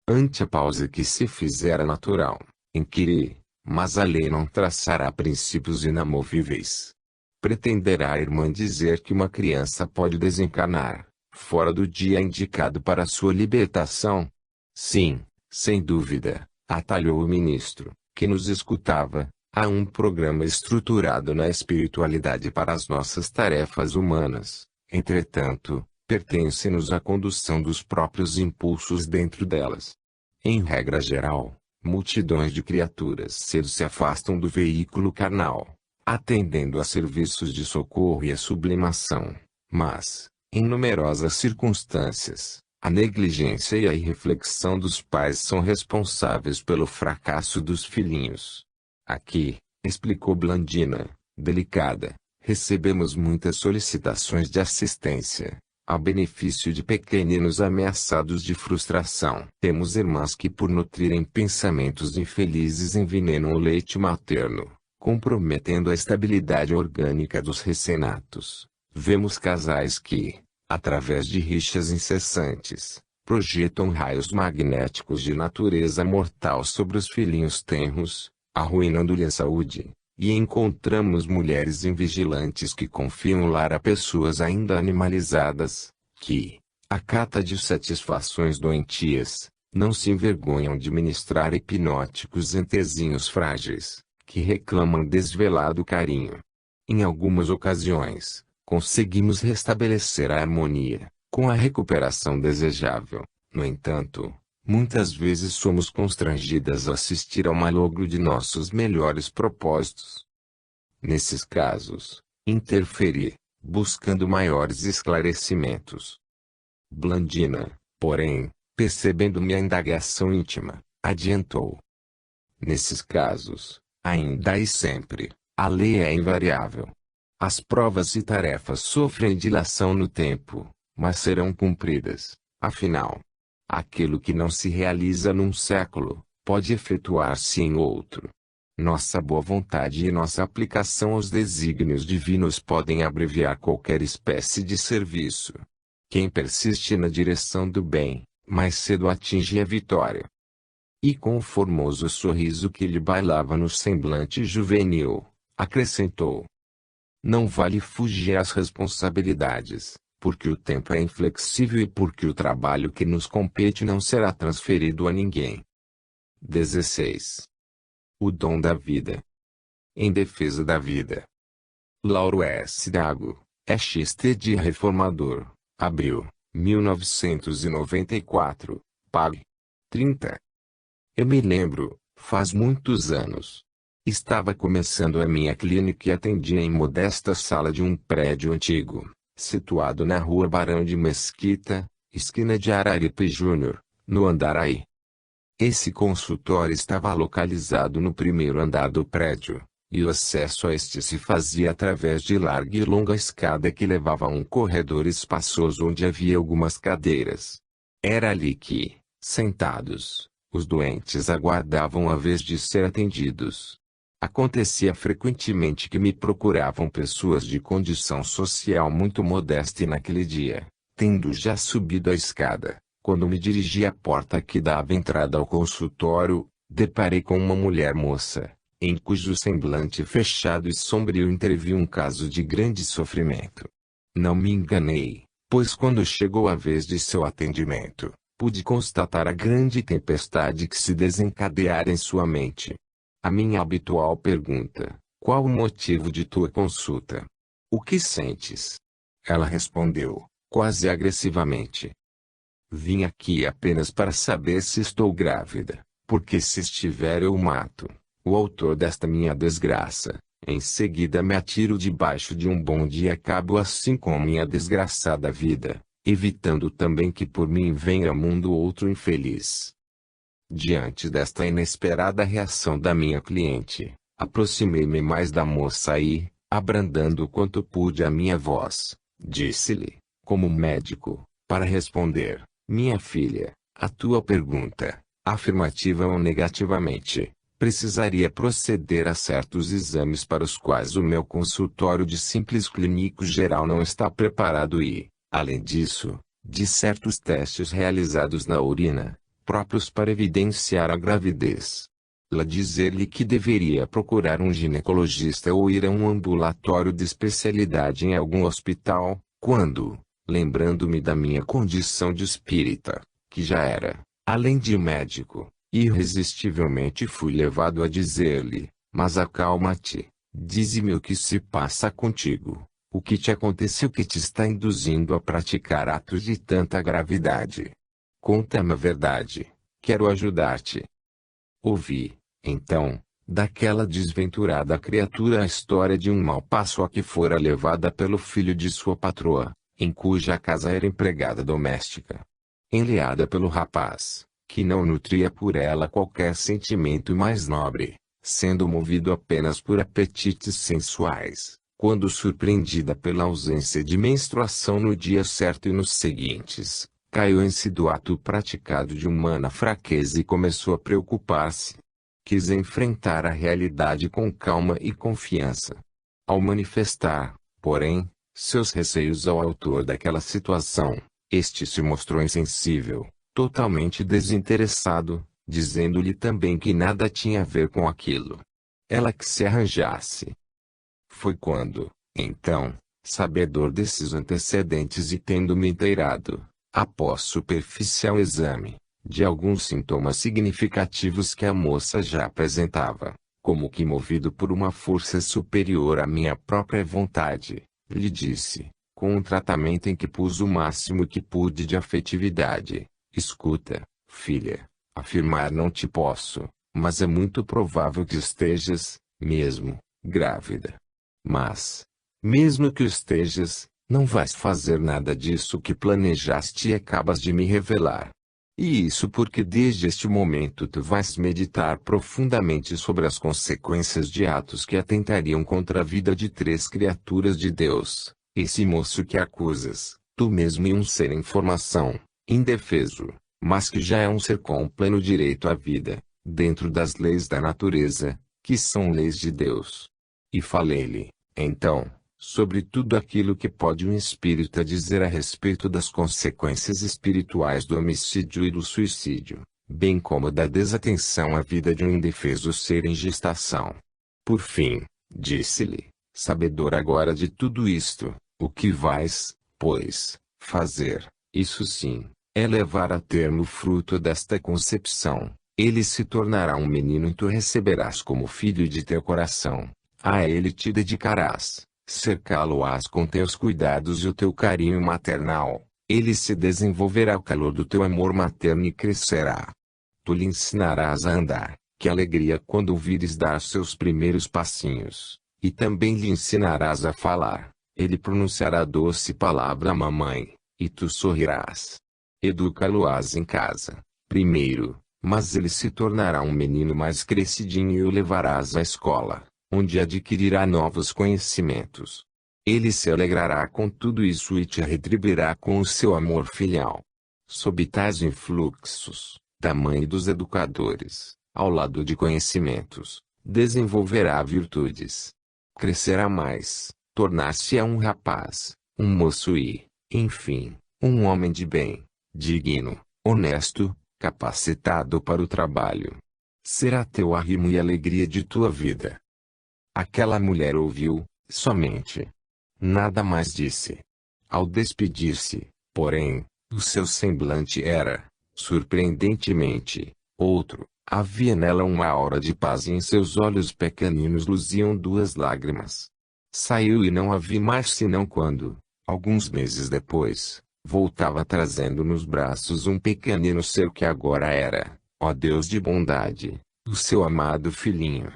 Ante a pausa que se fizera natural, inquiri, mas a lei não traçará princípios inamovíveis. Pretenderá a irmã dizer que uma criança pode desencarnar fora do dia indicado para sua libertação? Sim, sem dúvida, atalhou o ministro, que nos escutava, há um programa estruturado na espiritualidade para as nossas tarefas humanas. Entretanto, pertence-nos a condução dos próprios impulsos dentro delas. Em regra geral, multidões de criaturas cedo se afastam do veículo carnal, atendendo a serviços de socorro e a sublimação, mas, em numerosas circunstâncias, a negligência e a irreflexão dos pais são responsáveis pelo fracasso dos filhinhos. Aqui, explicou Blandina, delicada, recebemos muitas solicitações de assistência, a benefício de pequeninos ameaçados de frustração. Temos irmãs que por nutrirem pensamentos infelizes envenenam o leite materno, comprometendo a estabilidade orgânica dos recém-natos. Vemos casais que, através de rixas incessantes, projetam raios magnéticos de natureza mortal sobre os filhinhos tenros, arruinando-lhe a saúde, e encontramos mulheres invigilantes que confiam o lar a pessoas ainda animalizadas, que, à cata de satisfações doentias, não se envergonham de ministrar hipnóticos entezinhos frágeis, que reclamam desvelado carinho. Em algumas ocasiões, conseguimos restabelecer a harmonia, com a recuperação desejável. No entanto, muitas vezes somos constrangidas a assistir ao malogro de nossos melhores propósitos. Nesses casos, interferi, buscando maiores esclarecimentos. Blandina, porém, percebendo minha indagação íntima, adiantou. Nesses casos, ainda e sempre, a lei é invariável. As provas e tarefas sofrem dilação no tempo, mas serão cumpridas. Afinal, aquilo que não se realiza num século, pode efetuar-se em outro. Nossa boa vontade e nossa aplicação aos desígnios divinos podem abreviar qualquer espécie de serviço. Quem persiste na direção do bem, mais cedo atinge a vitória. E com o formoso sorriso que lhe bailava no semblante juvenil, acrescentou: não vale fugir às responsabilidades, porque o tempo é inflexível e porque o trabalho que nos compete não será transferido a ninguém. 16. O dom da vida. Em defesa da vida. Lauro S. Dago, XTD Reformador, abril, 1994, Pag. 30. Eu me lembro, faz muitos anos. Estava começando a minha clínica e atendia em modesta sala de um prédio antigo, situado na rua Barão de Mesquita, esquina de Araripe Júnior, no Andaraí. Esse consultório estava localizado no primeiro andar do prédio, e o acesso a este se fazia através de larga e longa escada que levava a um corredor espaçoso onde havia algumas cadeiras. Era ali que, sentados, os doentes aguardavam a vez de ser atendidos. Acontecia frequentemente que me procuravam pessoas de condição social muito modesta e naquele dia, tendo já subido a escada, quando me dirigi à porta que dava entrada ao consultório, deparei com uma mulher moça, em cujo semblante fechado e sombrio entrevi um caso de grande sofrimento. Não me enganei, pois quando chegou a vez de seu atendimento, pude constatar a grande tempestade que se desencadeara em sua mente. A minha habitual pergunta: qual o motivo de tua consulta? O que sentes? Ela respondeu, quase agressivamente: Vim aqui apenas para saber se estou grávida, porque se estiver eu mato o autor desta minha desgraça. Em seguida me atiro debaixo de um bonde e acabo assim com minha desgraçada vida, evitando também que por mim venha ao mundo outro infeliz. Diante desta inesperada reação da minha cliente, aproximei-me mais da moça e, abrandando quanto pude a minha voz, disse-lhe, como médico, para responder: minha filha, a tua pergunta, afirmativa ou negativamente, precisaria proceder a certos exames para os quais o meu consultório de simples clínico geral não está preparado e, além disso, de certos testes realizados na urina, próprios para evidenciar a gravidez. Lá dizer-lhe que deveria procurar um ginecologista ou ir a um ambulatório de especialidade em algum hospital, quando, lembrando-me da minha condição de espírita, que já era, além de médico, irresistivelmente fui levado a dizer-lhe: mas acalma-te, dize-me o que se passa contigo, o que te aconteceu que te está induzindo a praticar atos de tanta gravidade. Conta-me a verdade, quero ajudar-te. Ouvi, então, daquela desventurada criatura a história de um mau passo a que fora levada pelo filho de sua patroa, em cuja casa era empregada doméstica. Enleada pelo rapaz, que não nutria por ela qualquer sentimento mais nobre, sendo movido apenas por apetites sensuais, quando surpreendida pela ausência de menstruação no dia certo e nos seguintes, caiu em si do ato praticado de humana fraqueza e começou a preocupar-se. Quis enfrentar a realidade com calma e confiança. Ao manifestar, porém, seus receios ao autor daquela situação, este se mostrou insensível, totalmente desinteressado, dizendo-lhe também que nada tinha a ver com aquilo. Ela que se arranjasse. Foi quando, então, sabedor desses antecedentes e tendo-me inteirado, após superficial exame, de alguns sintomas significativos que a moça já apresentava, como que movido por uma força superior à minha própria vontade, lhe disse, com um tratamento em que pus o máximo que pude de afetividade: escuta, filha, afirmar não te posso, mas é muito provável que estejas, mesmo, grávida. Mas, mesmo que estejas, não vais fazer nada disso que planejaste e acabas de me revelar. E isso porque desde este momento tu vais meditar profundamente sobre as consequências de atos que atentariam contra a vida de 3 criaturas de Deus, esse moço que acusas, tu mesmo e um ser em formação, indefeso, mas que já é um ser com pleno direito à vida, dentro das leis da natureza, que são leis de Deus. E falei-lhe, então, sobre tudo aquilo que pode um espírita dizer a respeito das consequências espirituais do homicídio e do suicídio, bem como da desatenção à vida de um indefeso ser em gestação. Por fim, disse-lhe, sabedor agora de tudo isto, o que vais, pois, fazer, isso sim, é levar a termo o fruto desta concepção. Ele se tornará um menino e tu receberás como filho de teu coração. A ele te dedicarás, cercá-lo-ás com teus cuidados e o teu carinho maternal. Ele se desenvolverá ao calor do teu amor materno e crescerá. Tu lhe ensinarás a andar, que alegria quando o vires dar seus primeiros passinhos, e também lhe ensinarás a falar. Ele pronunciará a doce palavra mamãe, e tu sorrirás. Educa-lo-ás em casa, primeiro, mas ele se tornará um menino mais crescidinho e o levarás à escola, onde adquirirá novos conhecimentos. Ele se alegrará com tudo isso e te retribuirá com o seu amor filial. Sob tais influxos, da mãe e dos educadores, ao lado de conhecimentos, desenvolverá virtudes. Crescerá mais, tornar-se-á um rapaz, um moço e, enfim, um homem de bem, digno, honesto, capacitado para o trabalho. Será teu arrimo e alegria de tua vida. Aquela mulher ouviu, somente. Nada mais disse. Ao despedir-se, porém, o seu semblante era, surpreendentemente, outro. Havia nela uma aura de paz e em seus olhos pequeninos luziam 2 lágrimas. Saiu e não a vi mais senão quando, alguns meses depois, Voltava trazendo nos braços um pequenino ser que agora era, ó Deus de bondade, o seu amado filhinho.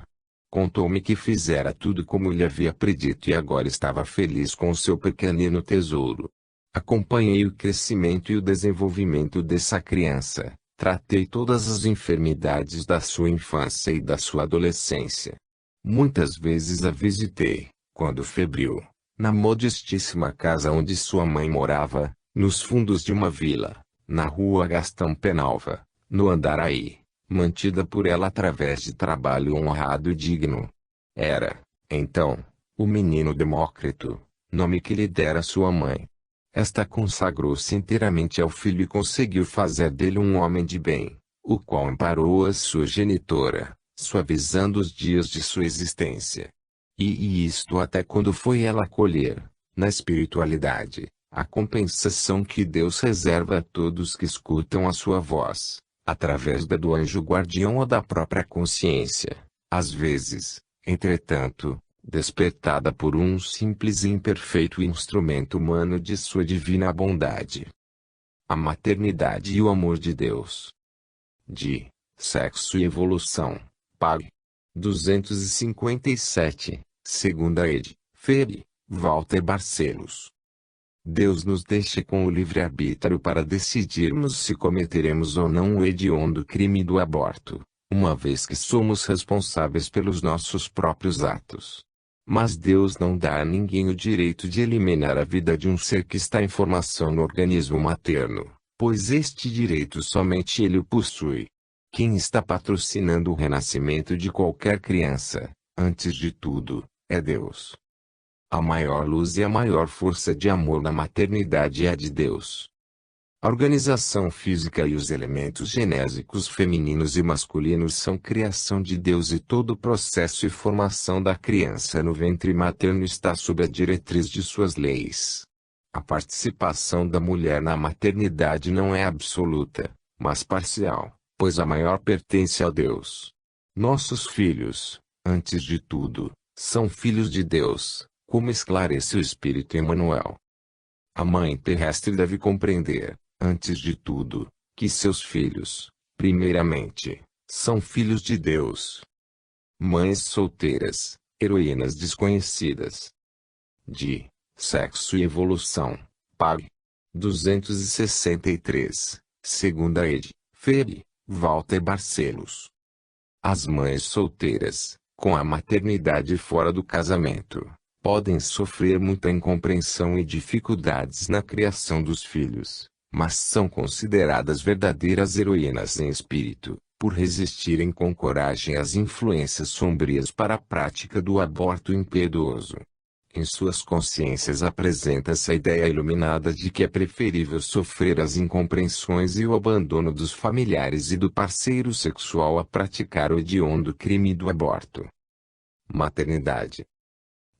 Contou-me que fizera tudo como lhe havia predito e agora estava feliz com o seu pequenino tesouro. Acompanhei o crescimento e o desenvolvimento dessa criança. Tratei todas as enfermidades da sua infância e da sua adolescência. Muitas vezes a visitei, quando febril, na modestíssima casa onde sua mãe morava, nos fundos de uma vila, na rua Gastão Penalva, no Andaraí, mantida por ela através de trabalho honrado e digno. Era, então, o menino Demócrito, nome que lhe dera sua mãe. Esta consagrou-se inteiramente ao filho e conseguiu fazer dele um homem de bem, o qual amparou a sua genitora, suavizando os dias de sua existência. E isto até quando foi ela colher, na espiritualidade, a compensação que Deus reserva a todos que escutam a sua voz, através da do anjo guardião ou da própria consciência, às vezes, entretanto, despertada por um simples e imperfeito instrumento humano de sua divina bondade. A maternidade e o amor de Deus. De Sexo e Evolução, pág. 257, segunda ed. Feb. Walter Barcelos. Deus nos deixa com o livre-arbítrio para decidirmos se cometeremos ou não o hediondo crime do aborto, uma vez que somos responsáveis pelos nossos próprios atos. Mas Deus não dá a ninguém o direito de eliminar a vida de um ser que está em formação no organismo materno, pois este direito somente ele o possui. Quem está patrocinando o renascimento de qualquer criança, antes de tudo, é Deus. A maior luz e a maior força de amor na maternidade é a de Deus. A organização física e os elementos genésicos femininos e masculinos são criação de Deus e todo o processo e formação da criança no ventre materno está sob a diretriz de suas leis. A participação da mulher na maternidade não é absoluta, mas parcial, pois a maior pertence a Deus. Nossos filhos, antes de tudo, são filhos de Deus, como esclarece o Espírito Emmanuel. A mãe terrestre deve compreender, antes de tudo, que seus filhos, primeiramente, são filhos de Deus. Mães solteiras, heroínas desconhecidas. De Sexo e Evolução, pág. 263, segunda ed. Feb. Walter Barcelos. As mães solteiras, com a maternidade fora do casamento, podem sofrer muita incompreensão e dificuldades na criação dos filhos, mas são consideradas verdadeiras heroínas em espírito, por resistirem com coragem às influências sombrias para a prática do aborto impiedoso. Em suas consciências apresenta-se a ideia iluminada de que é preferível sofrer as incompreensões e o abandono dos familiares e do parceiro sexual a praticar o hediondo crime do aborto. Maternidade.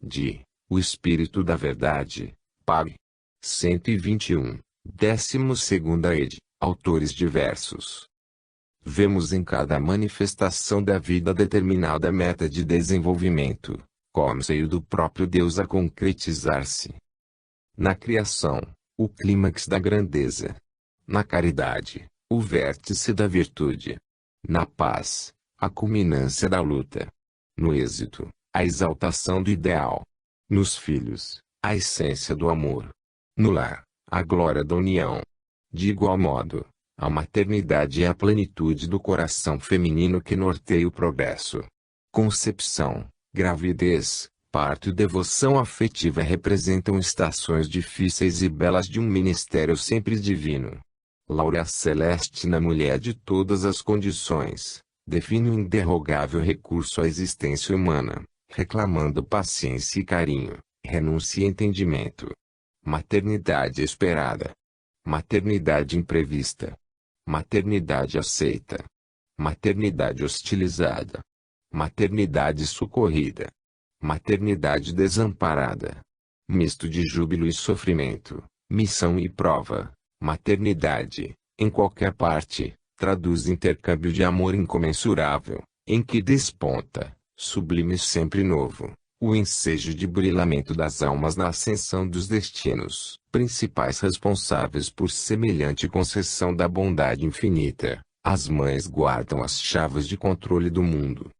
De O Espírito da Verdade, pág. 121, 12ª ed. Autores diversos. Vemos em cada manifestação da vida determinada meta de desenvolvimento, conselho do próprio Deus a concretizar-se. Na criação, o clímax da grandeza. Na caridade, o vértice da virtude. Na paz, a culminância da luta. No êxito, a exaltação do ideal. Nos filhos, a essência do amor. No lar, a glória da união. De igual modo, a maternidade é a plenitude do coração feminino que norteia o progresso. Concepção, gravidez, parto e devoção afetiva representam estações difíceis e belas de um ministério sempre divino. Laura celeste na mulher de todas as condições, define um interrogável recurso à existência humana, reclamando paciência e carinho, renúncia e entendimento. Maternidade esperada. Maternidade imprevista. Maternidade aceita. Maternidade hostilizada. Maternidade socorrida. Maternidade desamparada. Misto de júbilo e sofrimento, missão e prova. Maternidade, em qualquer parte, traduz intercâmbio de amor incomensurável, em que desponta, sublime sempre novo, o ensejo de burilamento das almas na ascensão dos destinos, principais responsáveis por semelhante concessão da bondade infinita. As mães guardam as chaves de controle do mundo.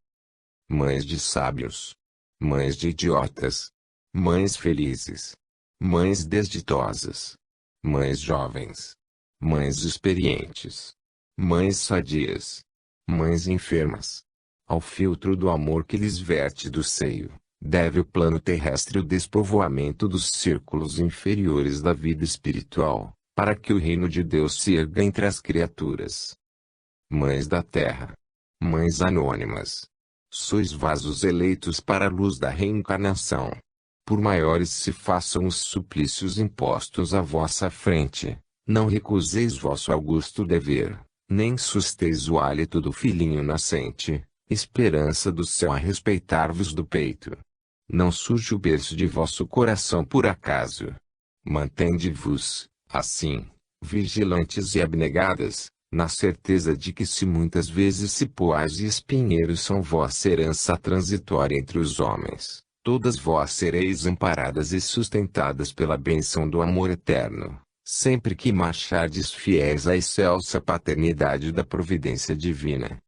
Mães de sábios. Mães de idiotas. Mães felizes. Mães desditosas. Mães jovens. Mães experientes. Mães sadias. Mães enfermas. Ao filtro do amor que lhes verte do seio, deve o plano terrestre o despovoamento dos círculos inferiores da vida espiritual, para que o reino de Deus se erga entre as criaturas. Mães da terra. Mães anônimas. Sois vasos eleitos para a luz da reencarnação. Por maiores se façam os suplícios impostos à vossa frente, não recuseis vosso augusto dever, nem susteis o hálito do filhinho nascente, esperança do céu a respeitar-vos do peito. Não surge o berço de vosso coração por acaso. Mantende-vos, assim, vigilantes e abnegadas, na certeza de que se muitas vezes cipoais e espinheiros são vossa herança transitória entre os homens, todas vós sereis amparadas e sustentadas pela bênção do amor eterno, sempre que marchardes fiéis à excelsa paternidade da providência divina.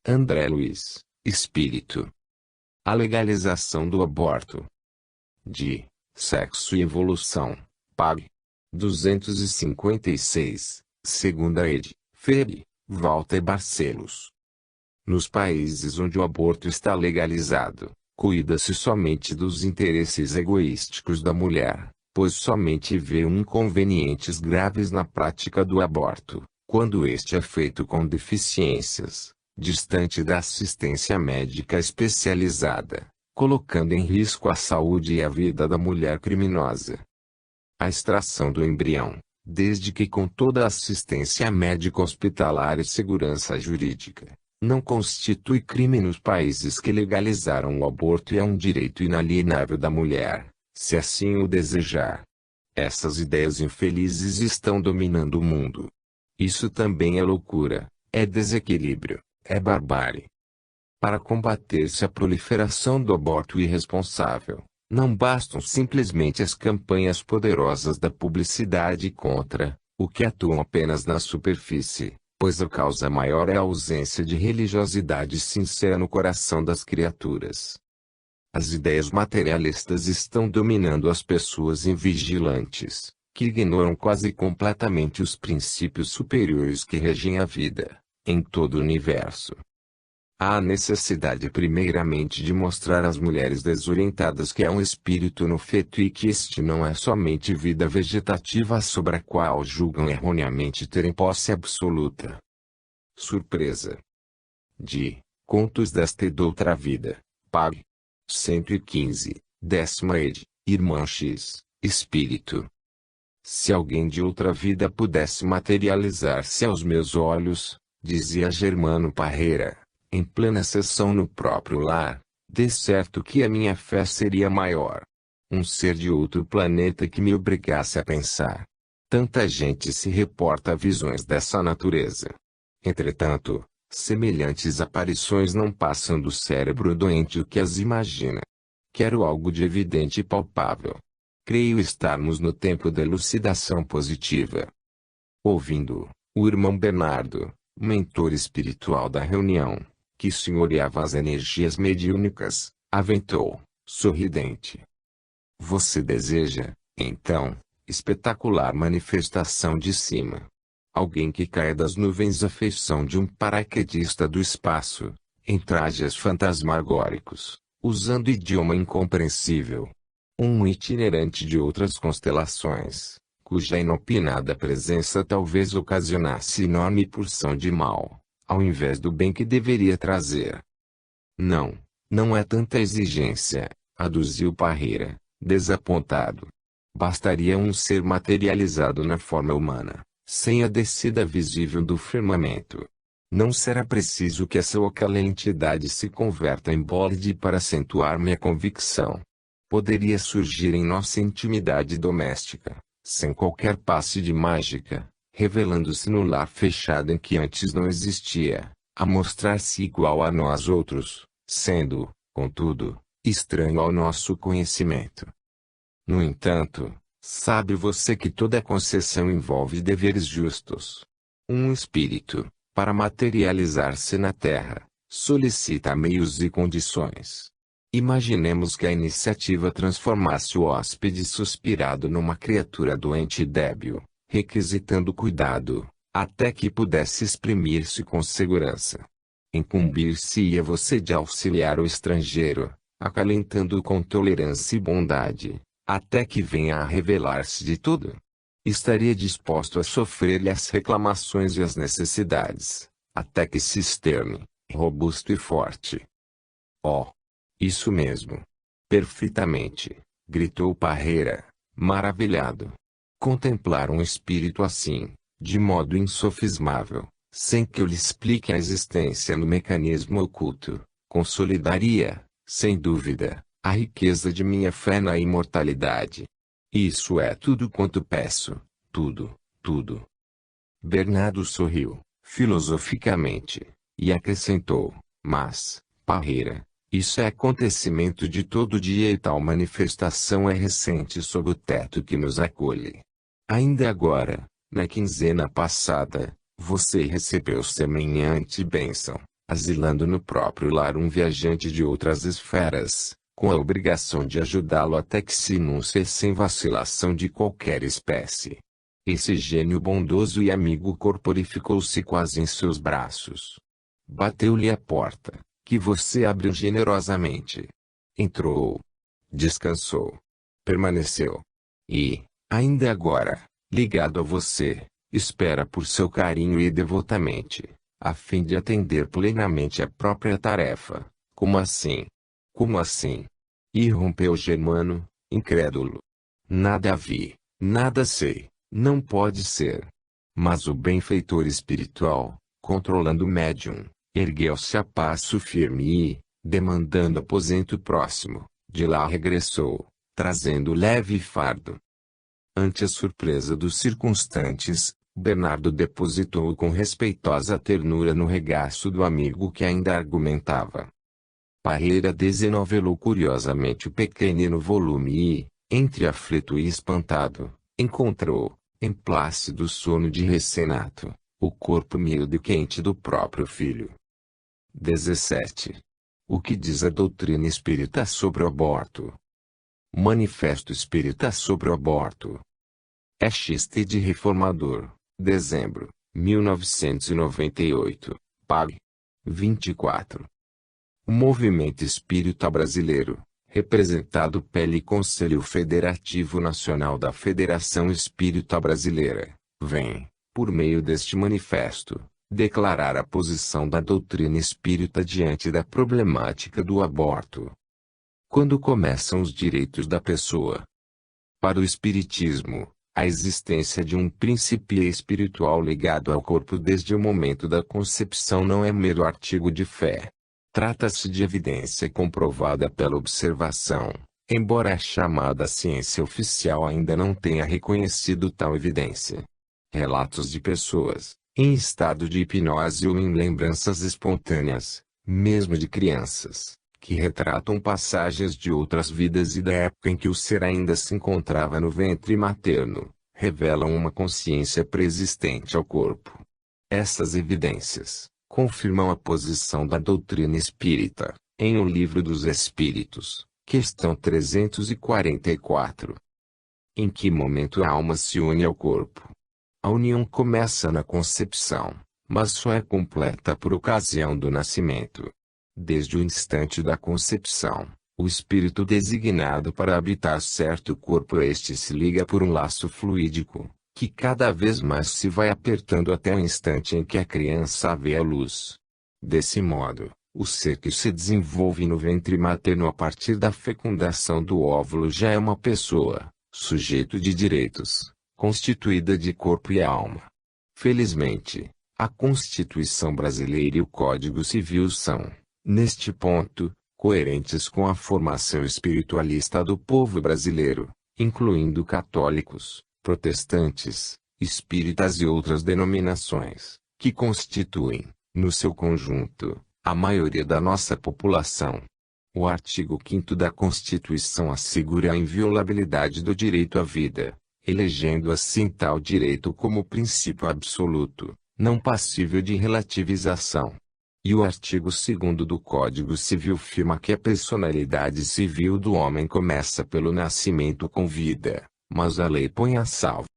André Luiz, Espírito. A legalização do aborto. De Sexo e Evolução, Pag. 256, segunda ed. Feb. Walter Barcelos. Nos países onde o aborto está legalizado, cuida-se somente dos interesses egoísticos da mulher, pois somente vê inconvenientes graves na prática do aborto, quando este é feito com deficiências, distante da assistência médica especializada, colocando em risco a saúde e a vida da mulher criminosa. A extração do embrião, desde que com toda a assistência médica hospitalar e segurança jurídica, não constitui crime nos países que legalizaram o aborto e é um direito inalienável da mulher, se assim o desejar. Essas ideias infelizes estão dominando o mundo. Isso também é loucura, é desequilíbrio, é barbárie. Para combater-se a proliferação do aborto irresponsável, não bastam simplesmente as campanhas poderosas da publicidade contra, o que atuam apenas na superfície, pois a causa maior é a ausência de religiosidade sincera no coração das criaturas. As ideias materialistas estão dominando as pessoas invigilantes, que ignoram quase completamente os princípios superiores que regem a vida, em todo o universo. Há a necessidade primeiramente de mostrar às mulheres desorientadas que há um espírito no feto e que este não é somente vida vegetativa sobre a qual julgam erroneamente terem posse absoluta. Surpresa. De Contos desta e doutra vida, Pag. 115, 10ª ed., Irmã X, Espírito. Se alguém de outra vida pudesse materializar-se aos meus olhos, dizia Germano Parreira, em plena sessão no próprio lar, de certo que a minha fé seria maior. Um ser de outro planeta que me obrigasse a pensar. Tanta gente se reporta a visões dessa natureza. Entretanto, semelhantes aparições não passam do cérebro doente o que as imagina. Quero algo de evidente e palpável. Creio estarmos no tempo da elucidação positiva. Ouvindo, o irmão Bernardo, mentor espiritual da reunião, que senhoreava as energias mediúnicas, aventou, sorridente. Você deseja, então, espetacular manifestação de cima. Alguém que caia das nuvens à feição de um paraquedista do espaço, em trajes fantasmagóricos, usando idioma incompreensível. Um itinerante de outras constelações, cuja inopinada presença talvez ocasionasse enorme porção de mal, ao invés do bem que deveria trazer. Não, não é tanta exigência, aduziu Parreira, desapontado. Bastaria um ser materializado na forma humana, sem a descida visível do firmamento. Não será preciso que essa ou aquela entidade se converta em bode para acentuar minha convicção. Poderia surgir em nossa intimidade doméstica, sem qualquer passe de mágica, revelando-se no lar fechado em que antes não existia, a mostrar-se igual a nós outros, sendo, contudo, estranho ao nosso conhecimento. No entanto, sabe você que toda concessão envolve deveres justos. Um espírito, para materializar-se na Terra, solicita meios e condições. Imaginemos que a iniciativa transformasse o hóspede suspirado numa criatura doente e débil, requisitando cuidado, até que pudesse exprimir-se com segurança. Incumbir-se-ia você de auxiliar o estrangeiro, acalentando-o com tolerância e bondade, até que venha a revelar-se de tudo. Estaria disposto a sofrer-lhe as reclamações e as necessidades, até que se externe, robusto e forte. Oh! Isso mesmo! Perfeitamente! Gritou Parreira, maravilhado. Contemplar um espírito assim, de modo insofismável, sem que eu lhe explique a existência no mecanismo oculto, consolidaria, sem dúvida, a riqueza de minha fé na imortalidade. Isso é tudo quanto peço, tudo, tudo. Bernardo sorriu, filosoficamente, e acrescentou, mas, Parreira, isso é acontecimento de todo dia e tal manifestação é recente sob o teto que nos acolhe. Ainda agora, na quinzena passada, você recebeu semelhante bênção, asilando no próprio lar um viajante de outras esferas, com a obrigação de ajudá-lo até que se inuncie sem vacilação de qualquer espécie. Esse gênio bondoso e amigo corporificou-se quase em seus braços. Bateu-lhe a porta, que você abriu generosamente. Entrou. Descansou. Permaneceu. E, ainda agora, ligado a você, espera por seu carinho e devotamente, a fim de atender plenamente a própria tarefa. Como assim? Como assim? Irrompeu Germano, incrédulo. Nada vi, nada sei, não pode ser. Mas o benfeitor espiritual, controlando o médium, ergueu-se a passo firme e, demandando aposento próximo, de lá regressou, trazendo leve fardo. Ante a surpresa dos circunstantes, Bernardo depositou-o com respeitosa ternura no regaço do amigo que ainda argumentava. Parreira desenovelou curiosamente o pequenino volume e, entre aflito e espantado, encontrou, em plácido sono de recém-nato, o corpo miúdo e quente do próprio filho. 17. O que diz a doutrina espírita sobre o aborto? Manifesto Espírita sobre o aborto. XT de Reformador, dezembro, 1998, pág. 24. O movimento espírita brasileiro, representado pelo Conselho Federativo Nacional da Federação Espírita Brasileira, vem, por meio deste manifesto, declarar a posição da doutrina espírita diante da problemática do aborto. Quando começam os direitos da pessoa? Para o Espiritismo, a existência de um princípio espiritual ligado ao corpo desde o momento da concepção não é mero artigo de fé. Trata-se de evidência comprovada pela observação, embora a chamada ciência oficial ainda não tenha reconhecido tal evidência. Relatos de pessoas, em estado de hipnose ou em lembranças espontâneas, mesmo de crianças, que retratam passagens de outras vidas e da época em que o ser ainda se encontrava no ventre materno, revelam uma consciência preexistente ao corpo. Essas evidências confirmam a posição da doutrina espírita, em O Livro dos Espíritos, questão 344. Em que momento a alma se une ao corpo? A união começa na concepção, mas só é completa por ocasião do nascimento. Desde o instante da concepção, o espírito designado para habitar certo corpo se liga por um laço fluídico, que cada vez mais se vai apertando até o instante em que a criança vê a luz. Desse modo, o ser que se desenvolve no ventre materno a partir da fecundação do óvulo já é uma pessoa, sujeito de direitos, constituída de corpo e alma. Felizmente, a Constituição brasileira e o Código Civil são, neste ponto, coerentes com a formação espiritualista do povo brasileiro, incluindo católicos, protestantes, espíritas e outras denominações, que constituem, no seu conjunto, a maioria da nossa população. O artigo 5º da Constituição assegura a inviolabilidade do direito à vida, elegendo assim tal direito como princípio absoluto, não passível de relativização. E o artigo 2º do Código Civil afirma que a personalidade civil do homem começa pelo nascimento com vida, mas a lei põe a salvo